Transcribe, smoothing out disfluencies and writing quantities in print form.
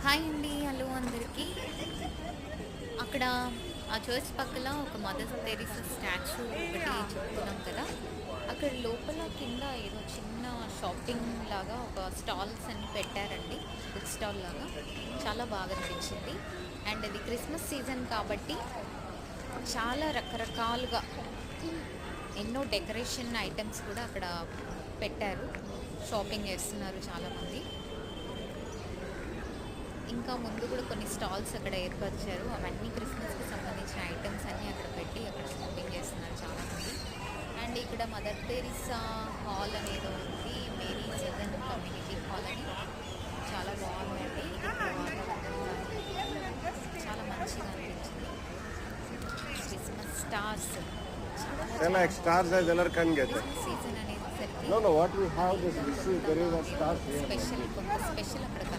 Hi అండి. Hello అందరికీ. అక్కడ ఆ చర్చ్ పక్కల ఒక మదర్ తెరీసా స్టాచ్యూ ఒకటి చెప్తున్నాం కదా! అక్కడ లోపల కింద ఏదో చిన్న షాపింగ్ లాగా ఒక స్టాల్స్ అన్నీ పెట్టారండి. బుక్ స్టాల్ లాగా. చాలా బాగా అనిపించింది. అండ్ అది క్రిస్మస్ సీజన్ కాబట్టి చాలా రకరకాలుగా ఎన్నో డెకరేషన్ ఐటెమ్స్ కూడా అక్కడ పెట్టారు. షాపింగ్ చేస్తున్నారు చాలామంది. ఇంకా ముందు కూడా కొన్ని స్టాల్స్ అక్కడ ఏర్పరిచారు. అవన్నీ క్రిస్మస్‌కి సంబంధించిన ఐటెమ్స్ అన్నీ అక్కడ పెట్టి అక్కడ షాపింగ్ చేస్తున్నారు చాలామంది. అండ్ ఇక్కడ మదర్ తెరీసా హాల్ అనేదో ఉంది. మేరీ జగన్ కమ్యూనిటీ హాల్ అని. చాలా బాగుందండి. ఇది చాలా మంచిగా అనిపించింది. Christmas stars Then like stars as other can get it. Christmas season అనేసరికి No, what we have is this is there is a stars here. Special కొంత స్పెషల్ అక్కడ